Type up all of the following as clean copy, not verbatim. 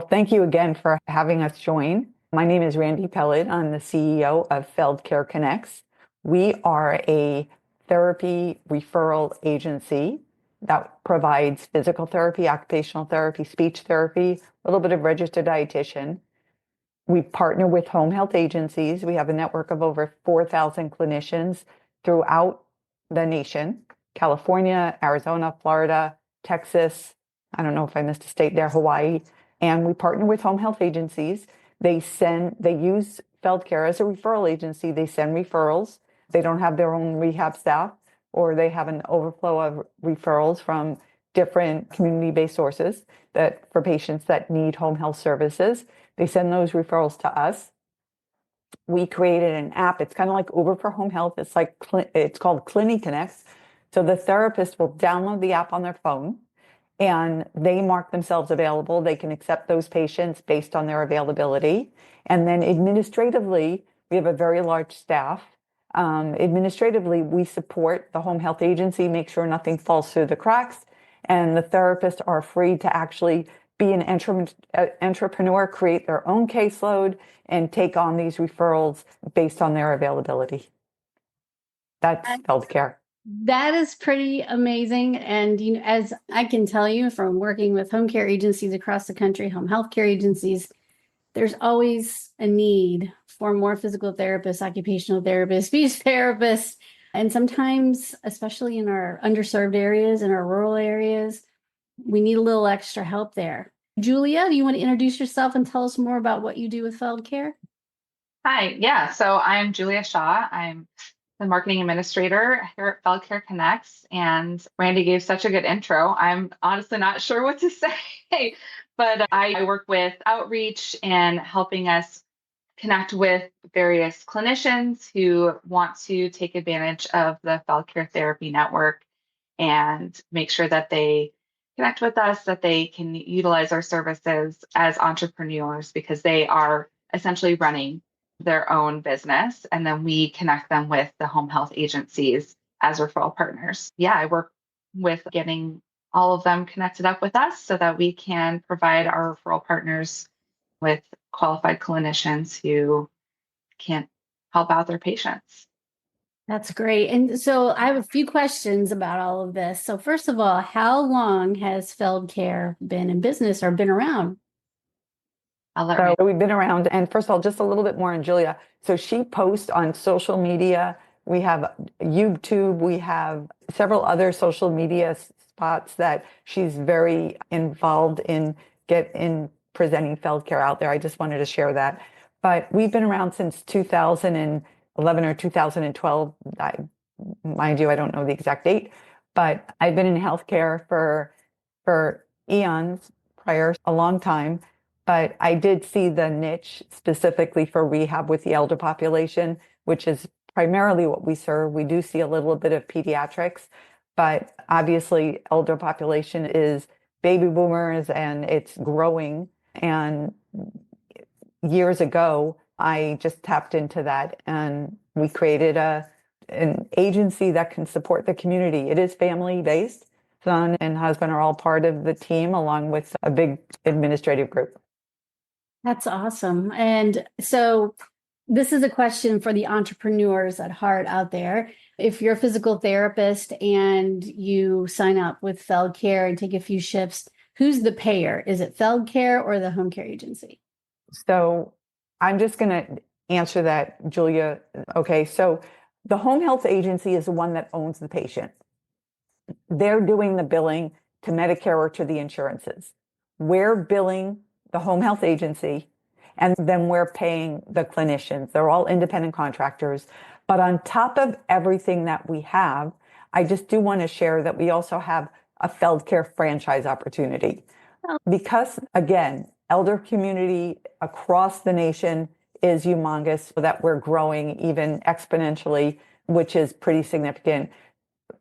Thank you again for having us join. My name is Randi Peled. I'm the CEO of FeldCare Connects. We are a therapy referral agency that provides physical therapy, occupational therapy, speech therapy, a little bit of registered dietitian. We partner with home health agencies. We have a network of over 4,000 clinicians throughout the nation: California, Arizona, Florida, Texas. I don't know if I missed a state there, Hawaii. And we partner with home health agencies. They use FeldCare as a referral agency. They send referrals. They don't have their own rehab staff, or they have an overflow of referrals from different community-based sources that for patients that need home health services. They send those referrals to us. We created an app. It's kind of like Uber for home health. It's called Cliniconnect. So the therapist will download the app on their phone, and they mark themselves available. They can accept those patients based on their availability. And then administratively, we have a very large staff. Administratively, we support the home health agency, make sure nothing falls through the cracks, and the therapists are free to actually be an entrepreneur, create their own caseload, and take on these referrals based on their availability. That's FeldCare. That is pretty amazing. And, as I can tell you from working with home care agencies across the country, home health care agencies, there's always a need for more physical therapists, occupational therapists, speech therapists. And sometimes, especially in our underserved areas, in our rural areas, we need a little extra help there. Julia, do you want to introduce yourself and tell us more about what you do with FeldCare? Hi, yeah. So I'm Julia Shaw. I'm the marketing administrator here at FeldCare Connects, and Randi gave such a good intro. I'm honestly not sure what to say, but I work with outreach and helping us connect with various clinicians who want to take advantage of the FeldCare Therapy Network and make sure that they connect with us, that they can utilize our services as entrepreneurs, because they are essentially running their own business, and then we connect them with the home health agencies as referral partners. Yeah, I work with getting all of them connected up with us so that we can provide our referral partners with qualified clinicians who can help out their patients. That's great. And so I have a few questions about all of this. So first of all, how long has FeldCare been in business or been around? So we've been around, and first of all, just a little bit more on Julia. So she posts on social media. We have YouTube. We have several other social media spots that she's very involved in presenting FeldCare out there. I just wanted to share that. But we've been around since 2011 or 2012. Mind you, I don't know the exact date, but I've been in healthcare for eons prior, a long time. But I did see the niche specifically for rehab with the elder population, which is primarily what we serve. We do see a little bit of pediatrics, but obviously elder population is baby boomers and it's growing. And years ago, I just tapped into that, and we created an agency that can support the community. It is family-based. Son and husband are all part of the team, along with a big administrative group. That's awesome. And so this is a question for the entrepreneurs at heart out there. If you're a physical therapist and you sign up with FeldCare and take a few shifts, who's the payer? Is it FeldCare or the home care agency? So I'm just going to answer that, Julia. Okay, so the home health agency is the one that owns the patient. They're doing the billing to Medicare or to the insurances. We're billing the home health agency, and then we're paying the clinicians. They're all independent contractors. But on top of everything that we have, I just do want to share that we also have a FeldCare franchise opportunity. Because, again, elder community across the nation is humongous, so that we're growing even exponentially, which is pretty significant.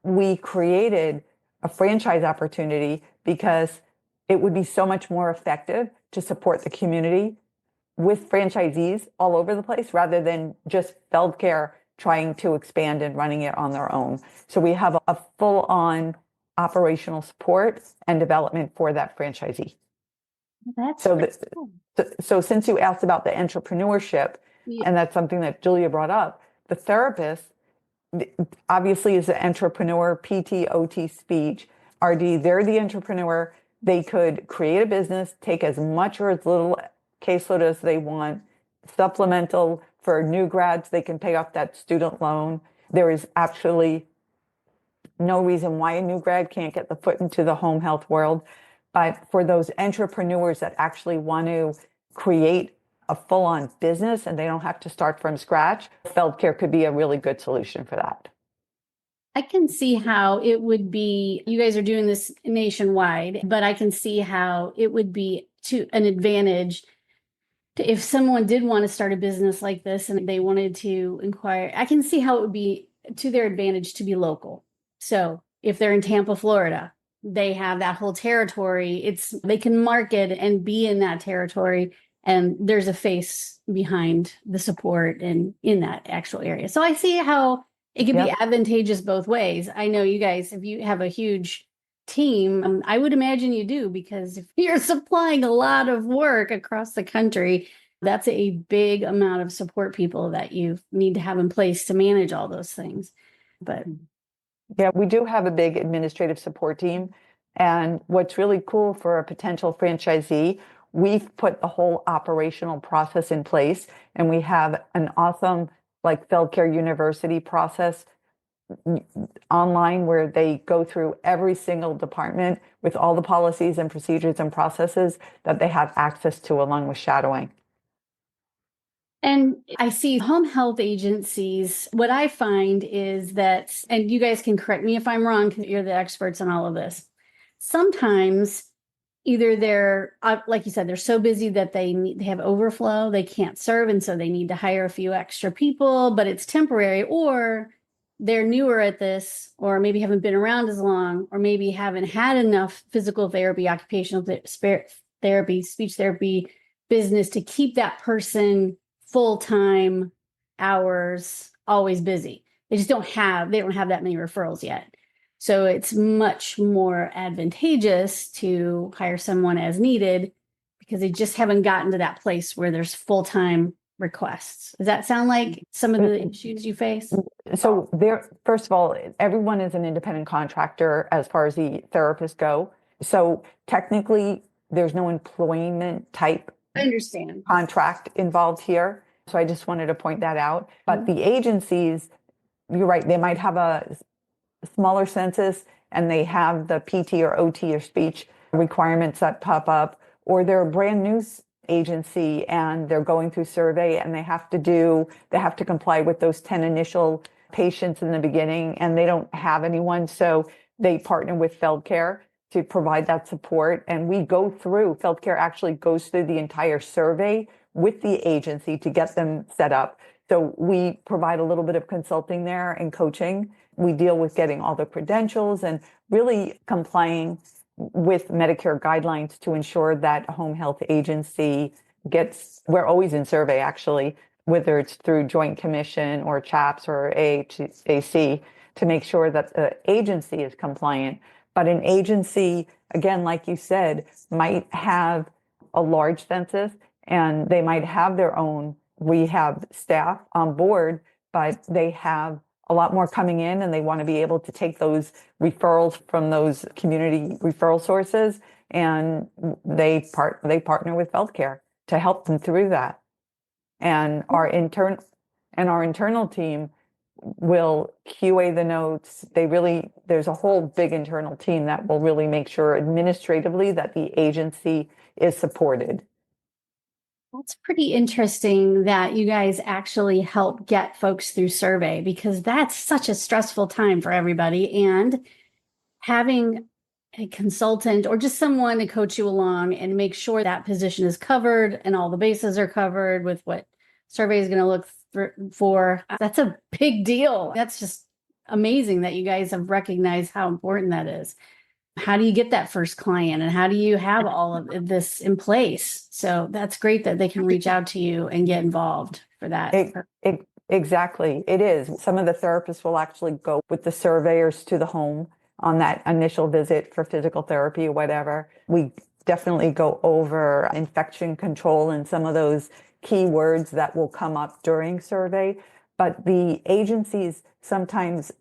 We created a franchise opportunity because it would be so much more effective to support the community with franchisees all over the place rather than just FeldCare trying to expand and running it on their own. So we have a full-on operational support and development for that franchisee. That's So, pretty cool. so since you asked about the entrepreneurship, Yeah. and that's something that Julia brought up, the therapist obviously is the entrepreneur, PT, OT, speech, RD. They're the entrepreneur. They could create a business, take as much or as little caseload as they want, supplemental for new grads, they can pay off that student loan. There is actually no reason why a new grad can't get the foot into the home health world. But for those entrepreneurs that actually want to create a full-on business and they don't have to start from scratch, FeldCare could be a really good solution for that. I can see how it would be, you guys are doing this nationwide, but I can see how it would be to an advantage to, if someone did want to start a business like this and they wanted to inquire, I can see how it would be to their advantage to be local. So if they're in Tampa, Florida, they have that whole territory. They can market and be in that territory, and there's a face behind the support and in that actual area. So I see how it could be advantageous both ways. I know you guys, if you have a huge team, I would imagine you do, because if you're supplying a lot of work across the country, that's a big amount of support people that you need to have in place to manage all those things. But yeah, we do have a big administrative support team. And what's really cool for a potential franchisee, we've put the whole operational process in place, and we have an awesome like FeldCare University process online where they go through every single department with all the policies and procedures and processes that they have access to along with shadowing. And I see home health agencies, what I find is that, and you guys can correct me if I'm wrong, because you're the experts on all of this. Sometimes either they're, like you said, they're so busy that they have overflow, they can't serve, and so they need to hire a few extra people, but it's temporary, or they're newer at this, or maybe haven't been around as long, or maybe haven't had enough physical therapy, occupational therapy, speech therapy business to keep that person full-time hours, always busy. They don't have that many referrals yet. So it's much more advantageous to hire someone as needed, because they just haven't gotten to that place where there's full-time requests. Does that sound like some of the issues you face? So there, first of all, everyone is an independent contractor as far as the therapists go. So technically, there's no employment type I understand contract involved here. So I just wanted to point that out. But the agencies, you're right, they might have a smaller census and they have the PT or OT or speech requirements that pop up, or they're a brand new agency and they're going through survey and they have to comply with those 10 initial patients in the beginning and they don't have anyone. So they partner with FeldCare to provide that support. And FeldCare actually goes through the entire survey with the agency to get them set up. So we provide a little bit of consulting there and coaching. We deal with getting all the credentials and really complying with Medicare guidelines to ensure that a home health agency we're always in survey actually, whether it's through Joint Commission or CHAPS or AAC, to make sure that the agency is compliant. But an agency, again, like you said, might have a large census and they might have their own rehab staff on board, but they have a lot more coming in and they want to be able to take those referrals from those community referral sources, and they partner with FeldCare to help them through that. And our internal team will QA the notes. There's a whole big internal team that will really make sure administratively that the agency is supported. That's pretty interesting that you guys actually help get folks through survey, because that's such a stressful time for everybody. And having a consultant or just someone to coach you along and make sure that position is covered and all the bases are covered with what survey is going to look for, that's a big deal. That's just amazing that you guys have recognized how important that is. How do you get that first client and how do you have all of this in place? So that's great that they can reach out to you and get involved for that. Exactly. It is. Some of the therapists will actually go with the surveyors to the home on that initial visit for physical therapy or whatever. We definitely go over infection control and some of those key words that will come up during survey. But the agencies sometimes,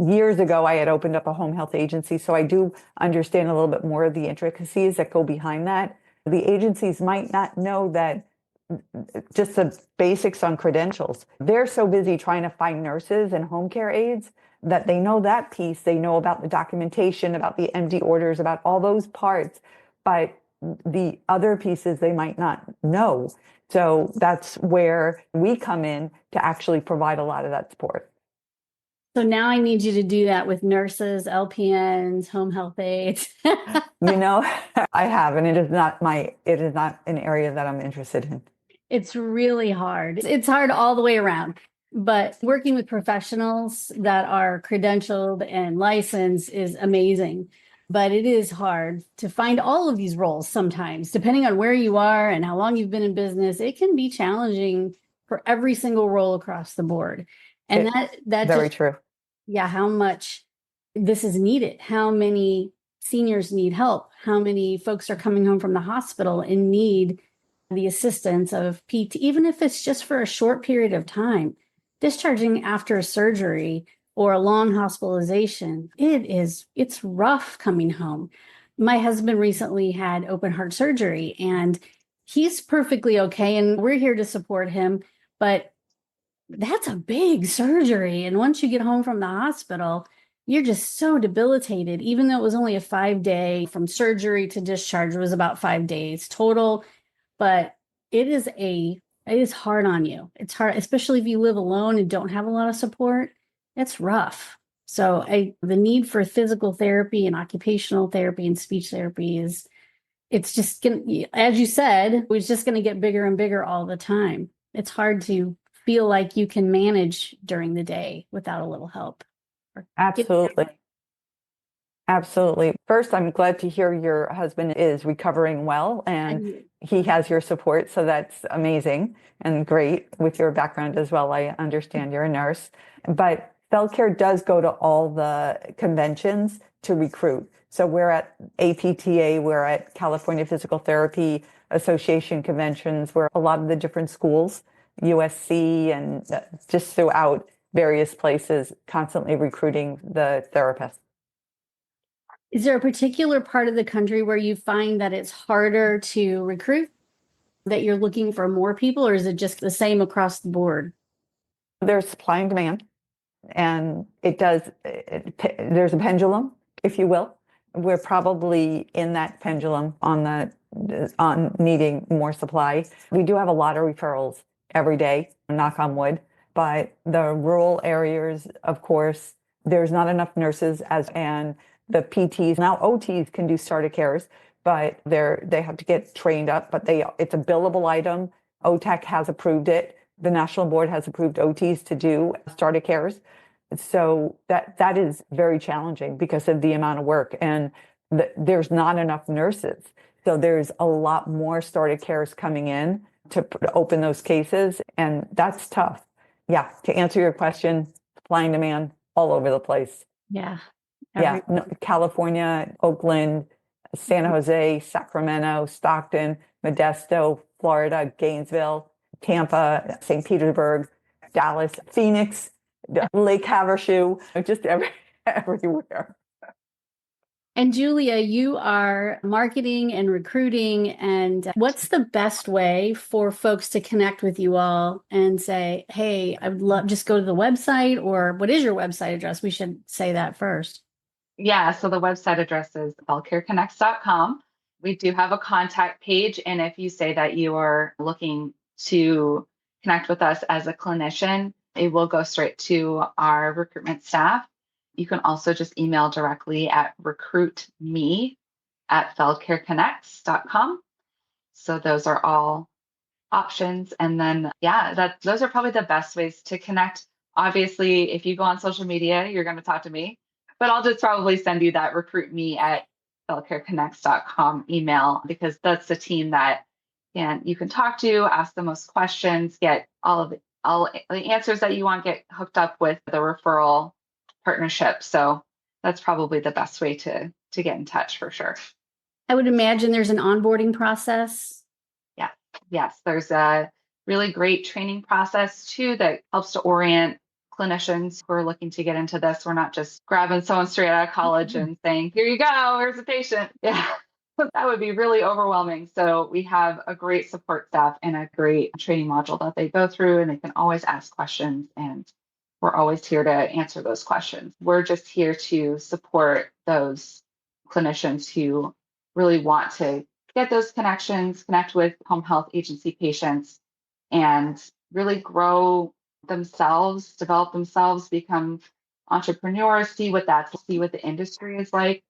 years ago, I had opened up a home health agency, so I do understand a little bit more of the intricacies that go behind that. The agencies might not know that, just the basics on credentials. They're so busy trying to find nurses and home care aides that they know that piece. They know about the documentation, about the MD orders, about all those parts, but the other pieces they might not know. So that's where we come in to actually provide a lot of that support. So now I need you to do that with nurses, LPNs, home health aides. You know, I have, and it is not an area that I'm interested in. It's really hard. It's hard all the way around. But working with professionals that are credentialed and licensed is amazing. But it is hard to find all of these roles sometimes, depending on where you are and how long you've been in business. It can be challenging for every single role across the board. And that's very true. Yeah, how much this is needed, how many seniors need help, how many folks are coming home from the hospital and need the assistance of PT, even if it's just for a short period of time. Discharging after a surgery or a long hospitalization, it's rough coming home. My husband recently had open heart surgery and he's perfectly okay, and we're here to support him, but that's a big surgery. And once you get home from the hospital, you're just so debilitated, even though it was only a 5-day from surgery to discharge, it was about 5 days total. But it is hard on you. It's hard, especially if you live alone and don't have a lot of support. It's rough. So the need for physical therapy and occupational therapy and speech therapy it's just going, as you said, it's just going to get bigger and bigger all the time. It's hard to feel like you can manage during the day without a little help. Absolutely. Absolutely. First, I'm glad to hear your husband is recovering well and he has your support. So that's amazing and great with your background as well. I understand you're a nurse, but FeldCare does go to all the conventions to recruit. So we're at APTA, we're at California Physical Therapy Association conventions, where a lot of the different schools, USC and just throughout various places, constantly recruiting the therapists. Is there a particular part of the country where you find that it's harder to recruit, that you're looking for more people, or is it just the same across the board? There's supply and demand, and there's a pendulum, if you will. We're probably in that pendulum on needing more supply. We do have a lot of referrals every day, knock on wood, but the rural areas, of course, there's not enough nurses and the PTs, now OTs can do starter cares, but they have to get trained up, but it's a billable item. OTAC has approved it. The National Board has approved OTs to do starter cares. So that is very challenging because of the amount of work, and there's not enough nurses. So there's a lot more starter cares coming in to open those cases, and that's tough. Yeah, to answer your question, supply and demand all over the place. Yeah. California, Oakland, San Jose, Sacramento, Stockton, Modesto, Florida, Gainesville, Tampa, St. Petersburg, Dallas, Phoenix, Lake Havasu, just everywhere. And Julia, you are marketing and recruiting, and what's the best way for folks to connect with you all and say, hey, I would love, just go to the website, or what is your website address? We should say that first. Yeah, so the website address is feldcareconnects.com. We do have a contact page, and if you say that you are looking to connect with us as a clinician, it will go straight to our recruitment staff. You can also just email directly at recruitme@feldcareconnects.com. So those are all options. And then, those are probably the best ways to connect. Obviously, if you go on social media, you're going to talk to me, but I'll just probably send you that recruitme@feldcareconnects.com email, because that's the team that you can talk to, ask the most questions, get all the answers that you want, get hooked up with the referral partnership. So that's probably the best way to get in touch for sure. I would imagine there's an onboarding process. Yeah. Yes. There's a really great training process too that helps to orient clinicians who are looking to get into this. We're not just grabbing someone straight out of college and saying, here you go, here's a patient. Yeah. That would be really overwhelming. So we have a great support staff and a great training module that they go through, and they can always ask questions, and we're always here to answer those questions. We're just here to support those clinicians who really want to get those connections, connect with home health agency patients, and really grow themselves, develop themselves, become entrepreneurs, see what the industry is like.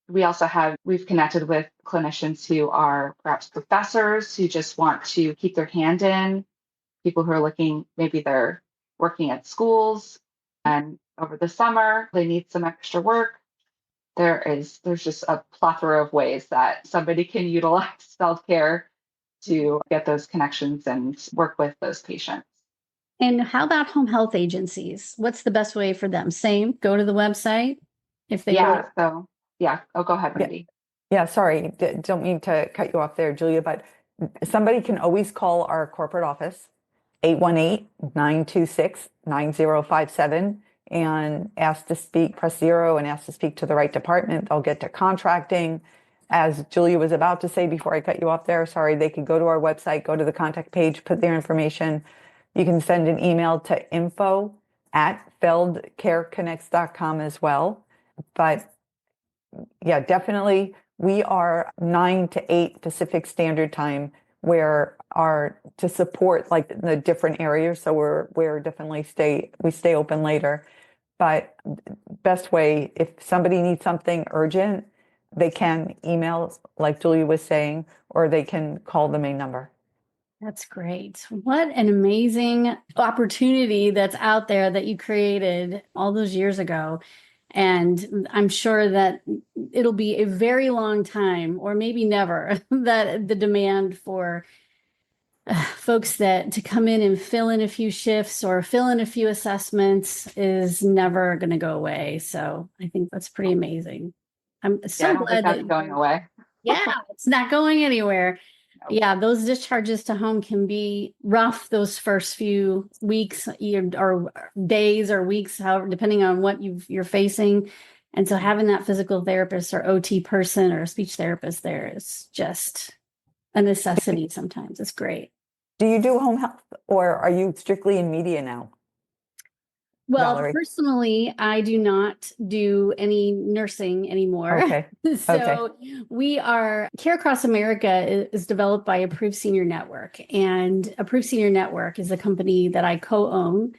We've connected with clinicians who are perhaps professors who just want to keep their hand in, people who are looking, maybe they're working at schools and over the summer they need some extra work. There's just a plethora of ways that somebody can utilize self-care to get those connections and work with those patients. And how about home health agencies? What's the best way for them? Same, go to the website if they Go ahead, Randi. Yeah, sorry, don't mean to cut you off there, Julia, but somebody can always call our corporate office, 818-926-9057, and ask to speak, press 0 and ask to speak to the right department. They'll get to contracting. As Julia was about to say before I cut you off there, sorry, they could go to our website, go to the contact page, put their information. You can send an email to info@feldcareconnects.com as well. But yeah, definitely. We are 9 to 8 Pacific Standard Time, where to support like the different areas. So we're definitely we stay open later. But best way, if somebody needs something urgent, they can email, like Julia was saying, or they can call the main number. That's great. What an amazing opportunity that's out there that you created all those years ago. And I'm sure that it'll be a very long time, or maybe never, that the demand for folks to come in and fill in a few shifts or fill in a few assessments is never going to go away. So I think that's pretty amazing. I'm so glad that's going away. Yeah, it's not going anywhere. No. Yeah, those discharges to home can be rough those first few weeks or days or weeks, however, depending on what you're facing. And so having that physical therapist or OT person or a speech therapist there is just a necessity sometimes. It's great. Do you do home health, or are you strictly in media now? Well, Valerie? Personally, I do not do any nursing anymore. Okay. So we are Care Across America is developed by Approved Senior Network, and Approved Senior Network is a company that I co-own.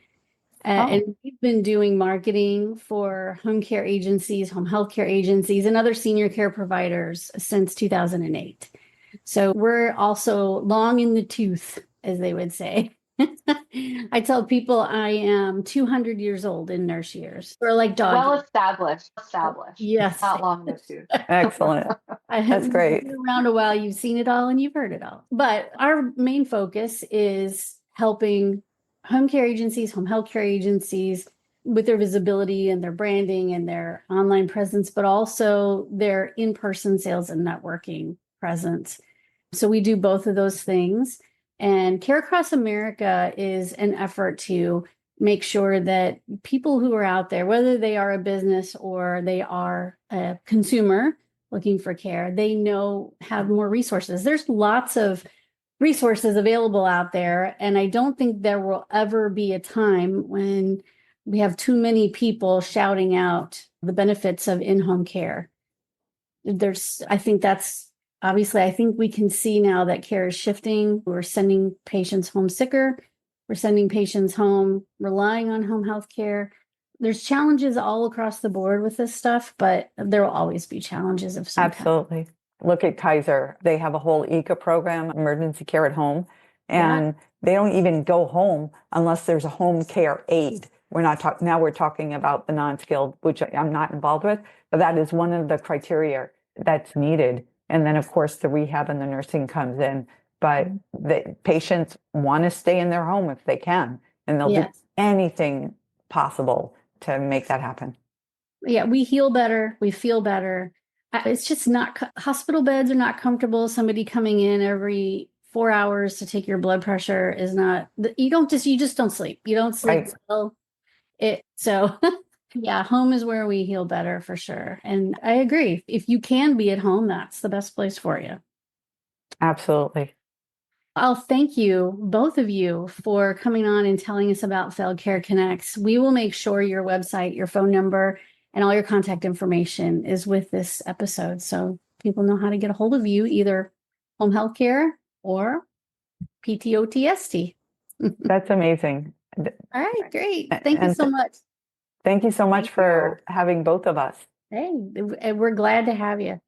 And we've been doing marketing for home care agencies, home health care agencies, and other senior care providers since 2008. So we're also long in the tooth, as they would say. I tell people I am 200 years old in nurse years. We're like dogs. Well established. Yes. Not long in the tooth. Excellent. That's great. You've been around a while, you've seen it all and you've heard it all. But our main focus is helping home care agencies, home health care agencies with their visibility and their branding and their online presence, but also their in-person sales and networking presence. So we do both of those things. And Care Across America is an effort to make sure that people who are out there, whether they are a business or they are a consumer looking for care, they have more resources. There's lots of resources available out there. And I don't think there will ever be a time when we have too many people shouting out the benefits of in-home care. I think we can see now that care is shifting. We're sending patients home sicker. We're sending patients home relying on home health care. There's challenges all across the board with this stuff, but there will always be challenges of some Absolutely. kind. Look at Kaiser. They have a whole ECA program, emergency care at home, and they don't even go home unless there's a home care aide. Now we're talking about the non-skilled, which I'm not involved with, but that is one of the criteria that's needed. And then, of course, the rehab and the nursing comes in. But the patients want to stay in their home if they can, and they'll do anything possible to make that happen. Yeah, we heal better. We feel better. It's just not, hospital beds are not comfortable. Somebody coming in every 4 hours to take your blood pressure is not, you just don't sleep. You don't sleep Right. well. So yeah, home is where we heal better for sure. And I agree. If you can be at home, that's the best place for you. Absolutely. I'll thank you, both of you, for coming on and telling us about FeldCare Connects. We will make sure your website, your phone number, and all your contact information is with this episode, so people know how to get a hold of you, either home health care or PTOTST. That's amazing. All right, great. Thank you And so much. thank you so much Thank for having both of us. Hey, we're glad to have you.